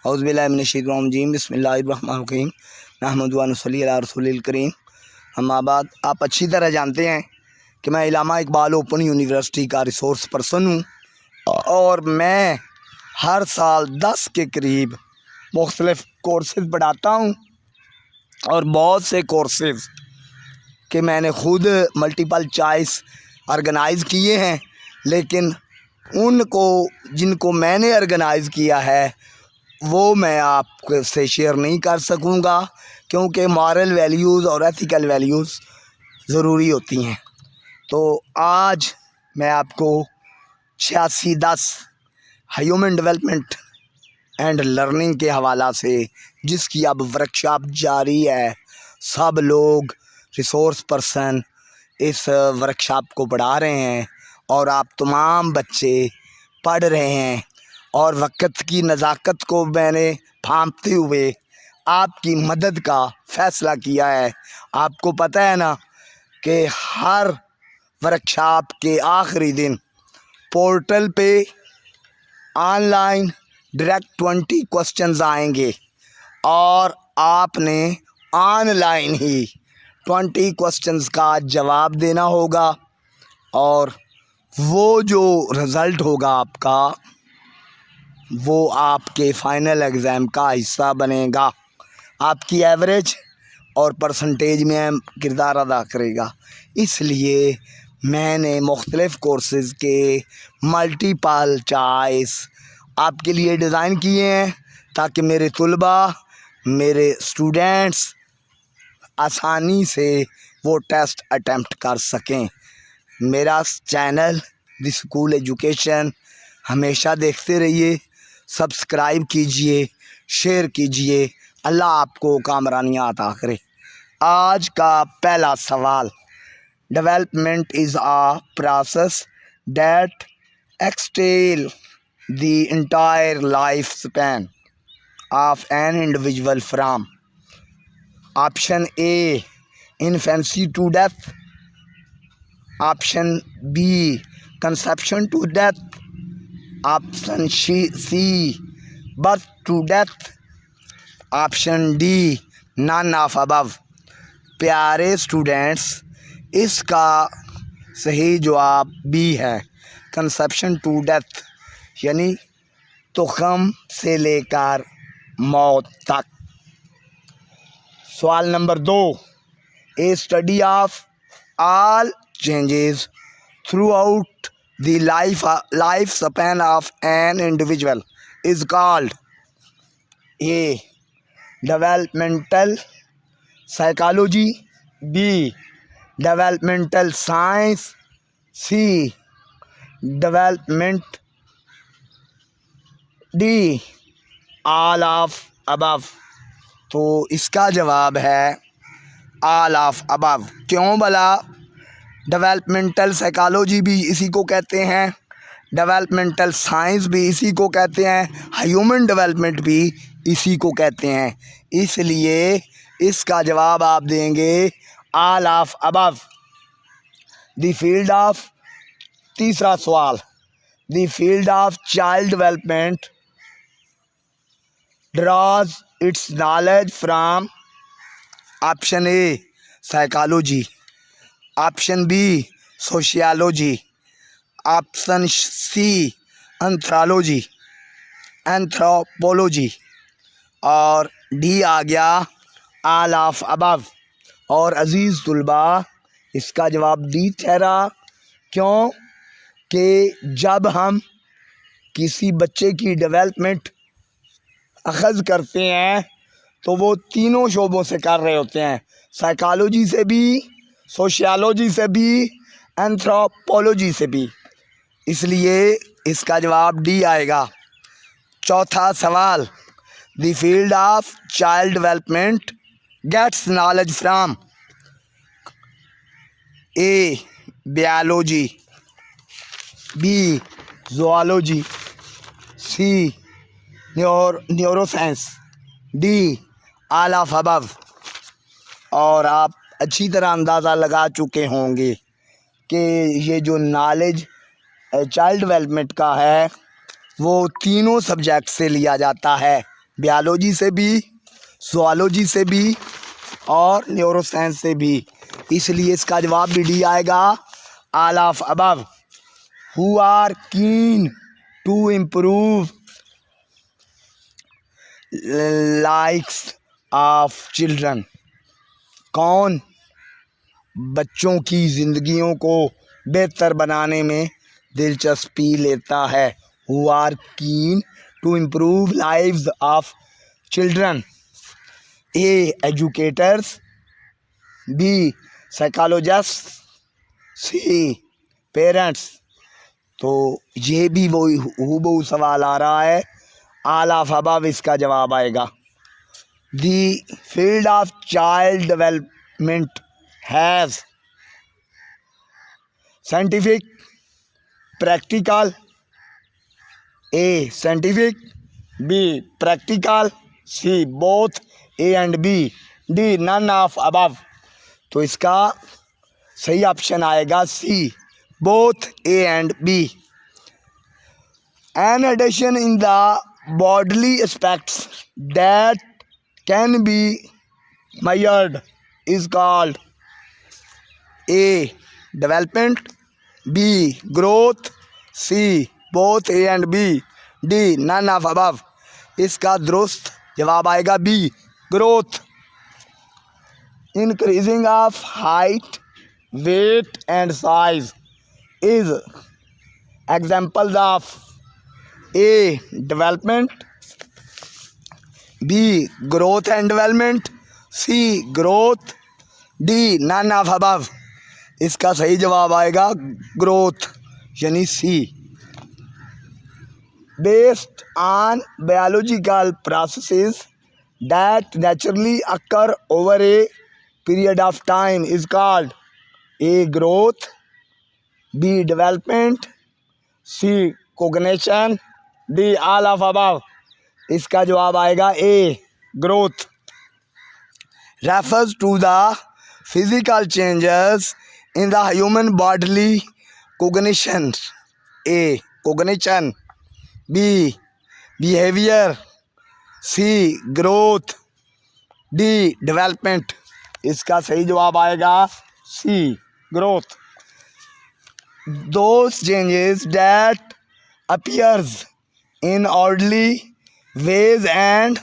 औज़ुबिल्लाहिमिनश्शैतानिर्रजीम बिस्मिल्लाहिर्रहमानिर्रहीम नहमदुहु व नुसल्ली अला रसूलिल करीम। अम्मा बाद, आप अच्छी तरह जानते हैं कि मैं इल्लामा इकबाल ओपन यूनिवर्सिटी का रिसोर्स पर्सन हूँ और मैं हर साल 10 के करीब मुख्तलिफ़ कोर्सेज़ पढ़ाता हूँ और बहुत से कोर्सेज़ कि मैंने ख़ुद मल्टीपल चॉइस ऑर्गेनाइज़ किए हैं, लेकिन उनको जिनको मैंने ऑर्गेनाइज़ किया है वो मैं आपसे शेयर नहीं कर सकूँगा, क्योंकि मॉरल वैल्यूज़ और एथिकल वैल्यूज़ ज़रूरी होती हैं। तो आज मैं आपको 8610 ह्यूमन डेवलपमेंट एंड लर्निंग के हवाला से, जिसकी अब वर्कशॉप जारी है, सब लोग रिसोर्स पर्सन इस वर्कशॉप को पढ़ा रहे हैं और आप तमाम बच्चे पढ़ रहे हैं और वक़्त की नज़ाकत को मैंने भांपते हुए आपकी मदद का फ़ैसला किया है। आपको पता है ना कि हर वर्कशॉप के आखिरी दिन पोर्टल पे ऑनलाइन डायरेक्ट 20 क्वेश्चंस आएंगे और आपने ऑनलाइन ही 20 क्वेश्चंस का जवाब देना होगा और वो जो रिज़ल्ट होगा आपका, वो आपके फ़ाइनल एग्ज़ाम का हिस्सा बनेगा। आपकी एवरेज और परसेंटेज में किरदार अदा करेगा। इसलिए मैंने मुख्तलिफ़ कोर्सेज़ के मल्टीपल चॉइस आपके लिए डिज़ाइन किए हैं ताकि मेरे तुलबा, मेरे स्टूडेंट्स आसानी से वो टेस्ट अटेम्प्ट कर सकें। मेरा चैनल द स्कूल एजुकेशन हमेशा देखते रहिए, सब्सक्राइब कीजिए, शेयर कीजिए। अल्लाह आपको कामरानियाँ अता करे। आज का पहला सवाल, development is a process that extends the entire life span of an individual from option A infancy to death, option B conception to death, option C birth to death, option D none of above. प्यारे students, इसका सही जवाब B है, conception to death, यानी तुख़म से लेकर मौत तक। सवाल number 2, A study of all changes throughout the life span of an individual is called A developmental psychology, B developmental science, C development, D all of above. तो इसका जवाब है ऑल ऑफ अबव। क्यों भला? Developmental psychology भी इसी को कहते हैं, डेवलपमेंटल साइंस भी इसी को कहते हैं, ह्यूमन डेवलपमेंट भी इसी को कहते हैं। इसलिए इसका जवाब आप देंगे all of above. The field of, तीसरा सवाल, the field of child development draws its knowledge from option A psychology, option B sociology, option C anthropology और डी आ गया ऑल ऑफ अबव। और अज़ीज़ तुलबा, इसका जवाब डी ठहरा। क्यों कि जब हम किसी बच्चे की डेवलपमेंट अखज़ करते हैं तो वो तीनों शोबों से कर रहे होते हैं, साइकोलॉजी से भी, सोशियोलॉजी से भी, एंथ्रोपोलॉजी से भी। इसलिए इसका जवाब डी आएगा। चौथा सवाल, the field of child development gets knowledge from A biology, B zoology, C neuroscience, D all of above. और आप अच्छी तरह अंदाज़ा लगा चुके होंगे कि ये जो नॉलेज चाइल्ड डेवलपमेंट का है वो तीनों सब्जेक्ट से लिया जाता है, बायोलॉजी से भी, ज़ूलॉजी से भी और न्यूरोसाइंस से भी, इसलिए इसका जवाब भी डी आएगा, all of above. Who are keen to improve lifes of children, कौन बच्चों की ज़िंदगियों को बेहतर बनाने में दिलचस्पी लेता है। Who are keen to improve lives of children, A educators, B psychologist, C parents. तो ये भी वो हूबहू सवाल आ रहा है, ऑल ऑफ अबव इसका जवाब आएगा। The field of child development has scientific, practical, A scientific, B practical, C both, A and B, D none of above. तो इसका सही ऑप्शन आएगा C, both, A and B. An addition in the bodily aspects that can be measured is called A. Development, B. Growth, C. Both A and B, D. None of above। इसका दुरुस्त जवाब आएगा B. Growth। Increasing of height, weight and size is examples of A. Development, B. Growth and development, C. Growth, D. None of above। इसका सही जवाब आएगा growth यानी सी। Based on biological processes that naturally occur over a period of time is called A. Growth, B. Development, C. Cognition, D. All of above। इसका जवाब आएगा ए, growth. Refers to the physical changes in the human bodily cognition, A. Cognition, B. Behavior, C. Growth, D. Development। इसका सही जवाब आएगा C. Growth। Those changes that appears in orderly ways and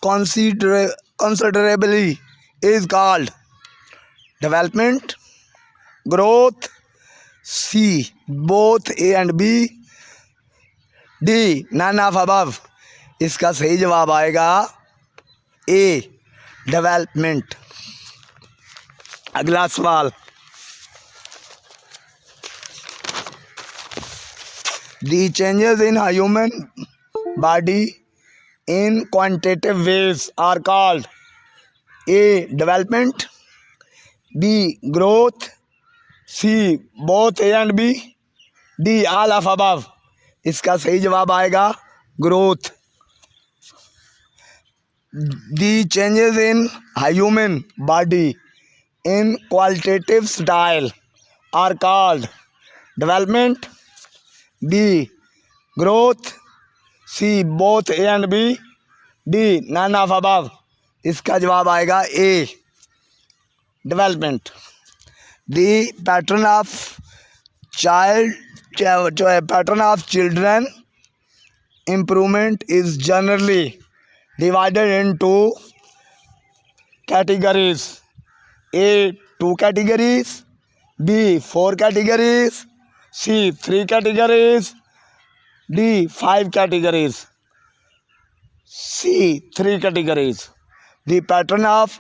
considerably is called development, growth, C. Both A and B, D. None of above। इसका सही जवाब आएगा ए, development. अगला सवाल, The changes in a human body in quantitative ways are called A. Development, B. Growth, C. Both A and B, D. All of above। इसका सही जवाब आएगा growth। The changes in a human body in qualitative style are called development, B. Growth, C. Both A and B, D. None of above। इसका जवाब आएगा A, development। The pattern of children improvement is generally divided into categories, A. 2 categories, B. 4 categories, C. 3 categories, D. 5 categories, C. 3 categories। The pattern of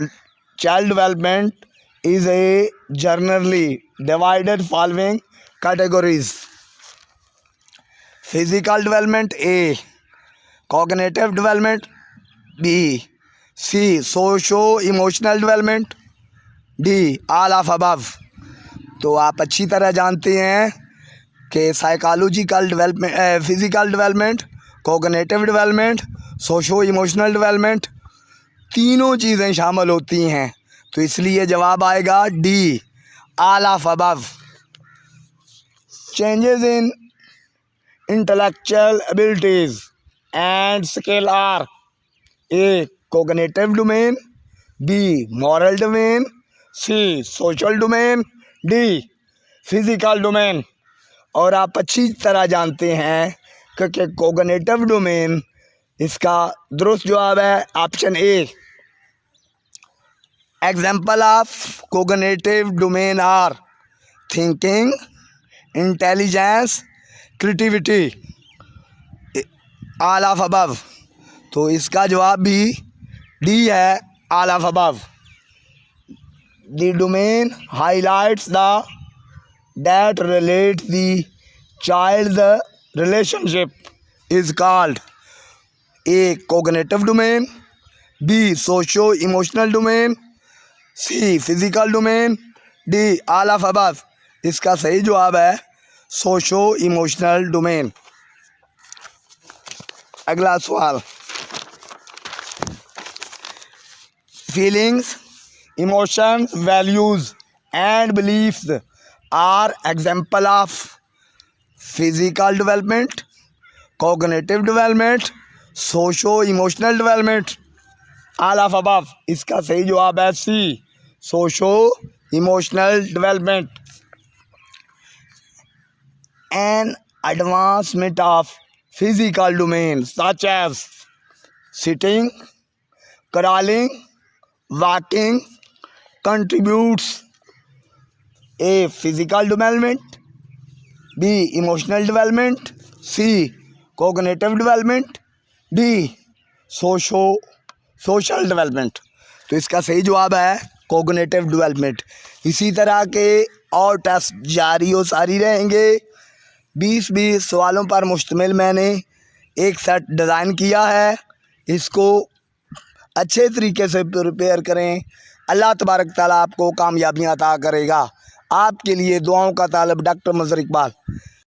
child development is a generally divided following categories: physical development, A. Cognitive development, B. C. Socio-emotional development, D. All of above। तो आप अच्छी तरह जानते हैं कि psychological development, physical development, cognitive development, socio emotional development, तीनों चीज़ें शामिल होती हैं। तो इसलिए जवाब आएगा D, all of above. Changes in intellectual abilities and skill are A. Cognitive domain, B. Moral domain, C. Social domain, D. Physical domain। और आप अच्छी तरह जानते हैं कि कोग्निटिव डोमेन इसका दुरुस्त जवाब है option A. Example of cognitive domain are thinking, intelligence, creativity, all of above. तो इसका जवाब भी डी है, all of above. The domain highlights the that relates the child's relationship is called A. Cognitive domain, B. Socio-emotional domain, C. Physical domain, D. All of above। इसका सही जवाब है socio-emotional domain. अगला सवाल, feelings, emotions, values and beliefs are example of physical development, cognitive development, socio-emotional development, all of above। इसका सही जवाब है सी, socio-emotional development। An advancement of physical domain such as sitting, crawling, walking contributes A. Physical development, B. Emotional development, C. Cognitive development, D. social development। तो इसका सही जवाब है cognitive development। इसी तरह के और टेस्ट जारी और सारी रहेंगे। 20 सवालों पर मुश्तमिल मैंने एक सेट डिज़ाइन किया है। इसको अच्छे तरीके से प्रिपेयर करें, अल्लाह तबारक ताला आपको कामयाबियाँ अता करेगा। आपके लिए दुआओं का तालब डॉक्टर मज़हर इकबाल।